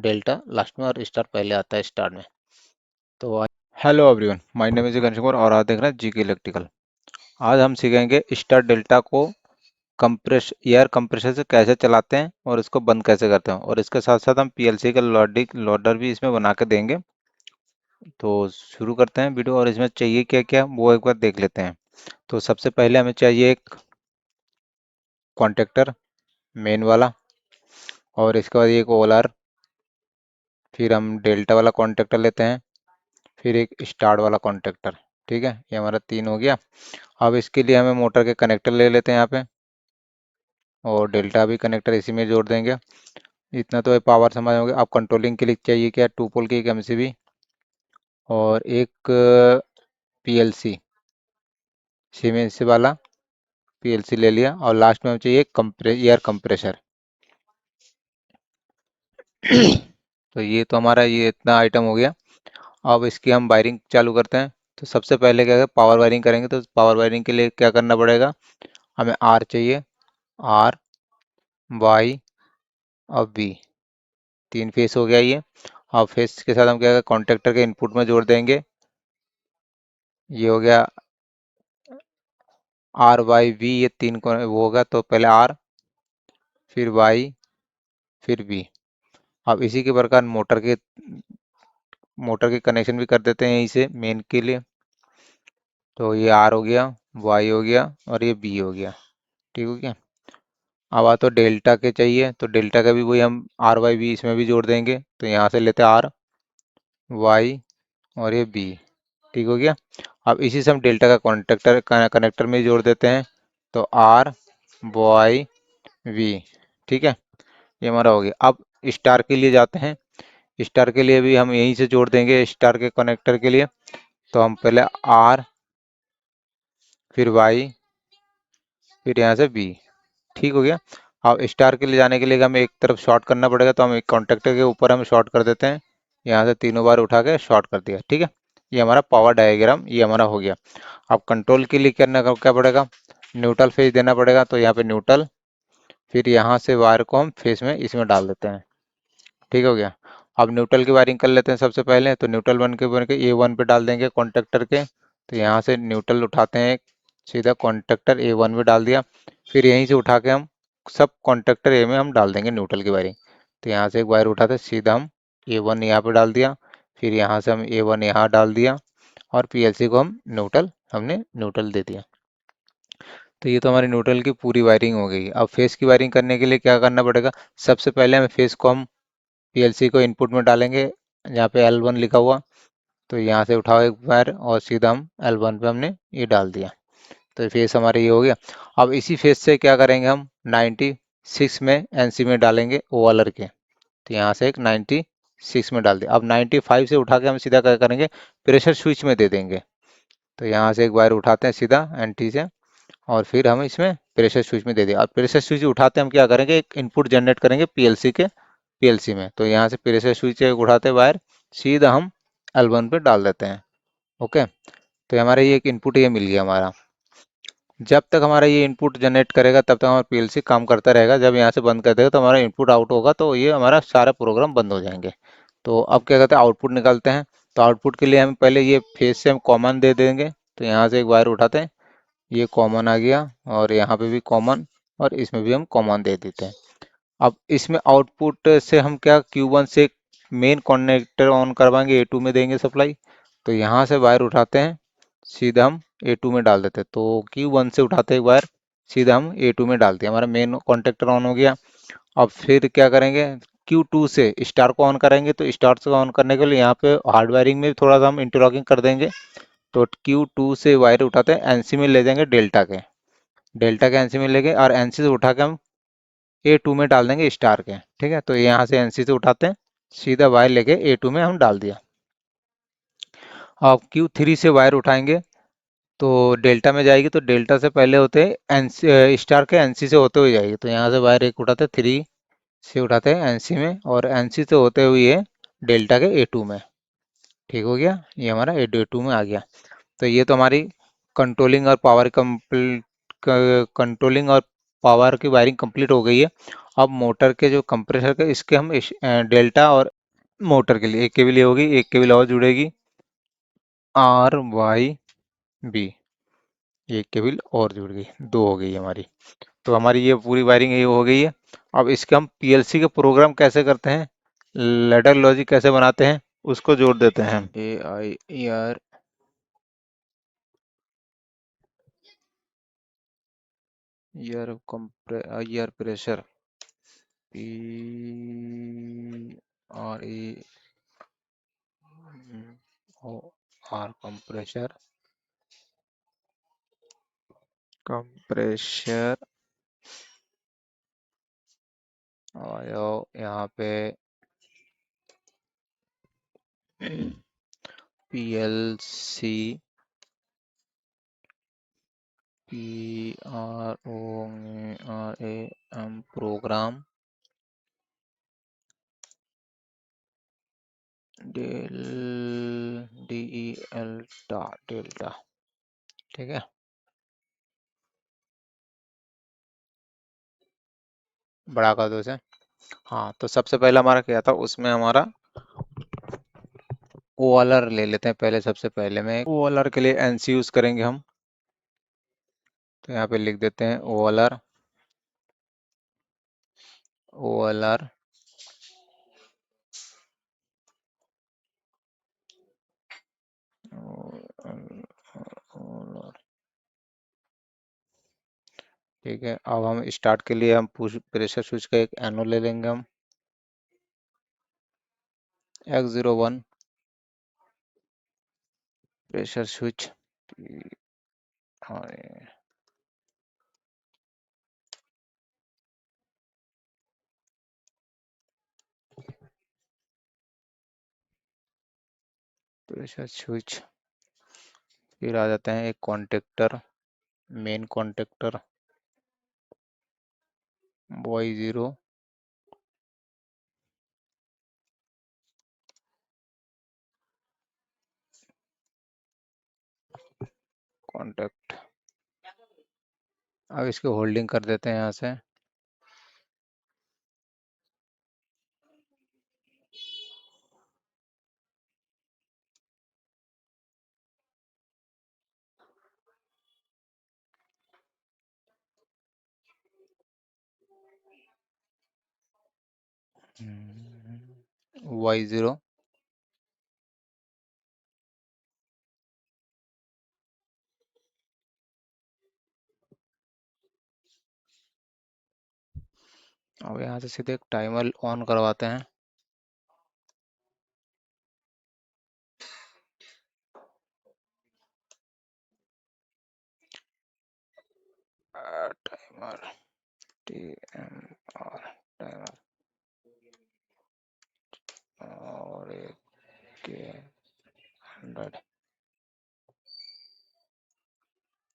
Delta last में और star पहले आता है स्टार में। तो hello everyone, my name is Ghanshyam और आप देख रहे हैं जीके इलेक्ट्रिकल। आज हम सीखेंगे स्टार डेल्टा को कंप्रेस एयर कंप्रेसर से कैसे चलाते हैं और इसको बंद कैसे करते हैं, और इसके साथ साथ हम पीएलसी का लोडर भी इसमें बना के देंगे। तो शुरू करते हैं वीडियो, और इसमें चाहिए क्या क्या वो एक बार देख लेते हैं। तो सबसे पहले हमें चाहिए एक कॉन्टेक्टर मेन वाला, और इसके बाद एक ओलर, फिर हम डेल्टा वाला कॉन्टेक्टर लेते हैं, फिर एक स्टार वाला कॉन्टेक्टर। ठीक है, ये हमारा 3 हो गया। अब इसके लिए हमें मोटर के कनेक्टर ले लेते हैं यहाँ पे, और डेल्टा भी कनेक्टर इसी में जोड़ देंगे। इतना तो पावर समझ होंगे। अब कंट्रोलिंग के लिए चाहिए क्या, 2 पोल की एक एमसीबी और एक पीएलसी, सीमेंस वाला पीएलसी ले लिया, और लास्ट में हमें चाहिए एयर कंप्रेसर। तो ये तो हमारा ये इतना आइटम हो गया। अब इसकी हम वायरिंग चालू करते हैं। तो सबसे पहले क्या है, पावर वायरिंग करेंगे। तो पावर वायरिंग के लिए क्या करना पड़ेगा, हमें आर चाहिए, आर, वाई और बी, 3 फेस हो गया ये। अब फेस के साथ हम क्या कॉन्टेक्टर के इनपुट में जोड़ देंगे। ये हो गया आर वाई वी, ये 3 को वो होगा। तो पहले आर, फिर वाई, फिर बी। अब इसी के प्रकार मोटर के कनेक्शन भी कर देते हैं यहीं से मेन के लिए। तो ये आर हो गया, वाई हो गया और ये बी हो गया। ठीक हो गया। अब आ तो डेल्टा के चाहिए, तो डेल्टा का भी वही हम आर वाई बी इसमें भी जोड़ देंगे। तो यहाँ से लेते हैं आर, वाई और ये बी। ठीक हो गया। अब इसी से हम डेल्टा का कनेक्टर में जोड़ देते हैं। तो आर, वाई, वी। ठीक है, ये हमारा हो गया। अब स्टार के लिए जाते हैं। स्टार के लिए भी हम यहीं से जोड़ देंगे स्टार के कनेक्टर के लिए। तो हम पहले आर, फिर वाई, फिर यहाँ से बी। ठीक हो गया। अब स्टार के लिए जाने के लिए हमें एक तरफ शॉर्ट करना पड़ेगा। तो हम एक कॉन्टेक्टर के ऊपर हम शॉर्ट कर देते हैं। यहाँ से तीनों बार उठा के शॉर्ट कर दिया। ठीक है, ये हमारा पावर डायग्राम ये हमारा हो गया। अब कंट्रोल के लिए करना क्या पड़ेगा, न्यूट्रल फेज देना पड़ेगा। तो यहाँ पे न्यूट्रल, फिर यहाँ से वायर को हम फेस में इसमें डाल देते हैं। ठीक हो गया। अब न्यूट्रल की वायरिंग कर लेते हैं सबसे पहले। तो न्यूट्रल बन के A1 पे डाल देंगे कॉन्टेक्टर के। तो यहाँ से न्यूट्रल उठाते हैं, सीधा कॉन्टेक्टर A1 में डाल दिया। फिर यहीं से उठा के हम सब कॉन्टेक्टर ए में हम डाल देंगे न्यूट्रल की वायरिंग। तो यहाँ से एक वायर उठाते हैं, सीधा हम A1 यहाँ पे डाल दिया। फिर यहाँ से हम A1 यहाँ डाल दिया, और पीएलसी को हम हमने न्यूट्रल दे दिया। तो ये तो हमारी न्यूट्रल की पूरी वायरिंग हो गई। अब फेस की वायरिंग करने के लिए क्या करना पड़ेगा, सबसे पहले हमें फेस को हम पीएलसी को इनपुट में डालेंगे, यहाँ पे L1 लिखा हुआ। तो यहाँ से उठाओ एक वायर और सीधा हम L1 पे हमने ये डाल दिया। तो फेस हमारे ये हो गया। अब इसी फेस से क्या करेंगे, हम 96 में एनसी में डालेंगे ओ वालर के। तो यहाँ से एक 96 में डाल दिया। अब 95 से उठा के हम सीधा क्या करेंगे, प्रेशर स्विच में दे देंगे। तो यहाँ से एक वायर उठाते हैं सीधा एंटी से, और फिर हम इसमें प्रेशर स्विच में दे दें। और प्रेशर स्विच उठाते हम क्या करेंगे, एक इनपुट जनरेट करेंगे पीएलसी में। तो यहाँ से प्रेशर स्विच उठाते वायर सीधा हम L1 पे डाल देते हैं। ओके, तो हमारा ये एक इनपुट ये मिल गया हमारा। जब तक हमारा ये इनपुट जनरेट करेगा तब तक हमारा पीएलसी काम करता रहेगा। जब यहाँ से बंद कर देगा तो हमारा इनपुट आउट होगा, तो ये हमारा सारा प्रोग्राम बंद हो जाएंगे। तो अब क्या करते हैं, आउटपुट निकालते हैं। तो आउटपुट के लिए हम पहले ये फेस से हम कॉमन दे देंगे। तो यहाँ से एक वायर उठाते हैं, ये कॉमन आ गया, और यहाँ पे भी कॉमन, और इसमें भी हम कॉमन दे देते हैं। अब इसमें आउटपुट से हम क्या Q1 से मेन कनेक्टर ऑन करवाएंगे, A2 में देंगे सप्लाई। तो यहाँ से वायर उठाते हैं, सीधा हम A2 में डाल देते हैं। तो Q1 से उठाते हैं वायर, सीधा हम A2 में डाल दिया, हमारा मेन कॉन्टेक्टर ऑन हो गया। अब फिर क्या करेंगे, Q2 से स्टार को ऑन करेंगे। तो स्टार को ऑन करने के लिए यहाँ पे हार्ड वायरिंग में थोड़ा सा हम इंटरलॉकिंग कर देंगे। तो Q2 से वायर उठाते हैं, एनसी में ले जाएंगे डेल्टा के एनसी में लेके, और एनसी से उठा के हम A2 में डाल देंगे स्टार के। ठीक है, तो यहाँ से एनसी से उठाते हैं, सीधा वायर लेके A2 में हम डाल दिया। अब Q3 से वायर उठाएंगे तो डेल्टा में जाएगी। तो डेल्टा से पहले होते हैं एनसी, स्टार के एनसी से होते हुए जाएगी। तो यहाँ से वायर एक उठाते हैं, 3 से उठाते हैं एनसी में, और एनसी से होते हुए डेल्टा के A2 में। ठीक हो गया, ये हमारा A2 में आ गया। तो ये तो हमारी कंट्रोलिंग और पावर कंप्लीट कंट्रोलिंग और पावर की वायरिंग कंप्लीट हो गई है। अब मोटर के जो कंप्रेसर के इसके हम डेल्टा और मोटर के लिए एक केबल ये होगी, एक केबल और जुड़ेगी, आर वाई बी, एक केबल और जुड़ गई, दो हो गई हमारी। तो हमारी ये पूरी वायरिंग ये हो गई है। अब इसके हम पीएलसी के प्रोग्राम कैसे करते हैं, लैडर लॉजिक कैसे बनाते हैं, उसको जोड़ देते हैं हम। A I E R air compre air pressure, P R E O R compressor, compressor और यहाँ पे PLC, P R O R A M program, del D E L delta, ठीक है, बड़ा कर दो इसे। हाँ, तो सबसे पहला हमारा क्या था, उसमें हमारा ओएलआर ले लेते हैं पहले। सबसे पहले में ओएलआर के लिए एनसी यूज करेंगे हम, तो यहाँ पे लिख देते हैं ओएलआर, ओएलआर ठीक है। अब हम स्टार्ट के लिए हम प्रेशर स्विच का एक एनो ले लेंगे हम, X01 pressure switch, pressure switch. फिर आ जाते हैं एक contactor, main contactor Y0, contact. अब इसको होल्डिंग कर देते हैं यहाँ से, Y0। अब यहाँ से सीधे एक टाइमर ऑन करवाते हैं, टाइमर TMR टाइमर, और एक के 100।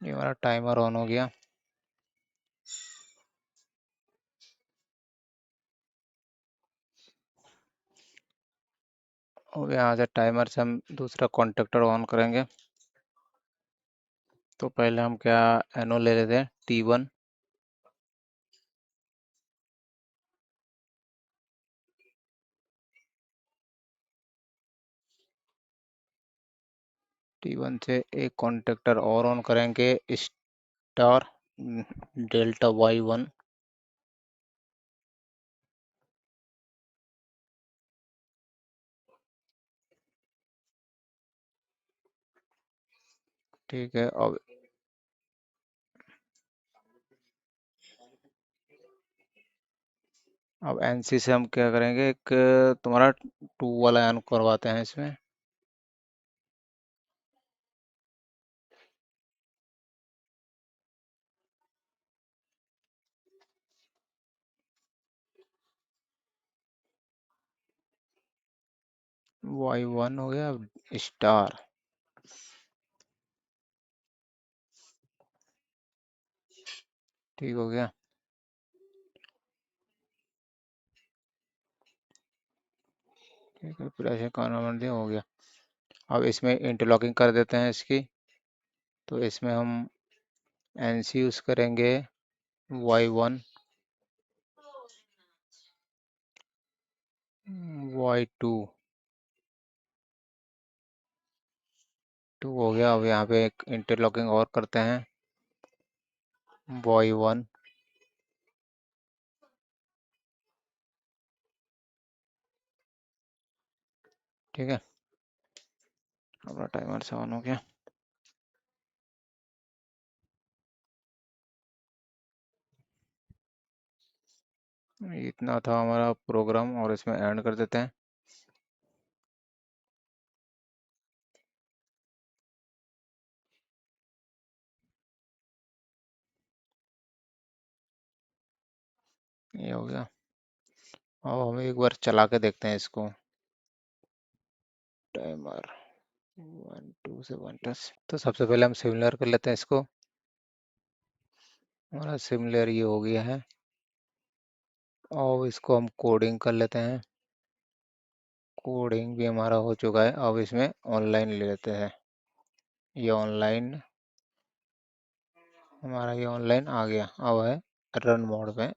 ये हमारा टाइमर ऑन हो गया। और यहाँ से टाइमर से हम दूसरा कॉन्टेक्टर ऑन करेंगे। तो पहले हम क्या एनो ले लेते हैं, T1, T1 से एक कॉन्टेक्टर और ऑन करेंगे, स्टार डेल्टा Y1, ठीक है। अब एनसी से हम क्या करेंगे, एक तुम्हारा 2 वाला ऑन करवाते हैं इसमें, Y1 हो गया। अब स्टार, ठीक हो गया, ठीक है। फिर ऐसे कॉन्वर्ट हो गया। अब इसमें इंटरलॉकिंग कर देते हैं इसकी, तो इसमें हम एनसी यूज करेंगे Y1, Y2 2 हो गया। अब यहाँ पे एक इंटरलॉकिंग और करते हैं, Y1। ठीक है, अपना टाइमर से ऑन हो गया। इतना था हमारा प्रोग्राम और इसमें एंड कर देते हैं। ये हो गया। अब हम एक बार चला के देखते हैं इसको। टाइमर 1 2 से 1 तो सबसे पहले हम सिमिलर कर लेते हैं इसको। हमारा सिमिलर ये हो गया है। अब इसको हम कोडिंग कर लेते हैं। कोडिंग भी हमारा हो चुका है। अब इसमें ऑनलाइन ले लेते हैं। ये ऑनलाइन, हमारा ये ऑनलाइन आ गया। अब है रन मोड में।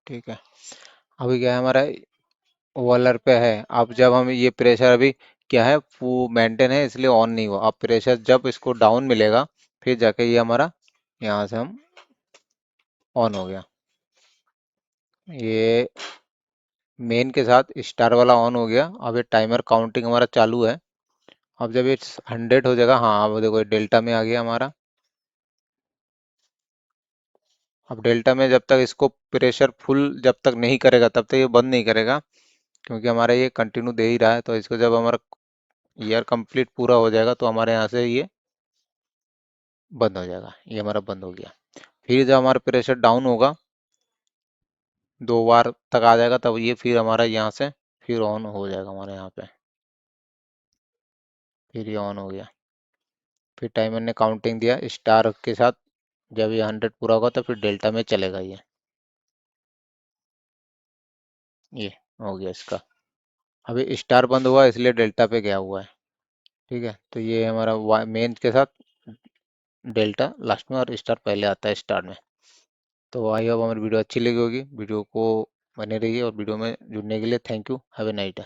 ठीक है, अभी क्या है हमारा वॉलर पे है। अब जब हम ये प्रेशर अभी क्या है वो मेंटेन है इसलिए ऑन नहीं हुआ। अब प्रेशर जब इसको डाउन मिलेगा फिर जाके ये हमारा यहाँ से हम ऑन हो गया। ये मेन के साथ स्टार वाला ऑन हो गया। अब ये टाइमर काउंटिंग हमारा चालू है। अब जब ये 100 हो जाएगा, हाँ अब देखो डेल्टा में आ गया हमारा। अब डेल्टा में जब तक इसको प्रेशर फुल जब तक नहीं करेगा तब तक ये बंद नहीं करेगा, क्योंकि हमारा ये कंटिन्यू दे ही रहा है। तो इसको जब हमारा ईयर कंप्लीट पूरा हो जाएगा तो हमारे यहाँ से ये बंद हो जाएगा। ये हमारा बंद हो गया। फिर जब हमारा प्रेशर डाउन होगा 2 बार तक आ जाएगा तब ये फिर हमारा यहाँ से फिर ऑन हो जाएगा हमारे यहाँ पे। फिर ये ऑन हो गया। फिर टाइमर ने काउंटिंग दिया स्टार के साथ। जब ये 100 पूरा होगा तो फिर डेल्टा में चलेगा ये हो गया इसका। अभी स्टार बंद हुआ इसलिए डेल्टा पे गया हुआ है। ठीक है, तो ये हमारा मेन के साथ डेल्टा लास्ट में और स्टार पहले आता है स्टार में। तो आई होप हमारी वीडियो अच्छी लगी होगी। वीडियो को बने रहिए और वीडियो में जुड़ने के लिए thank you. Have a night.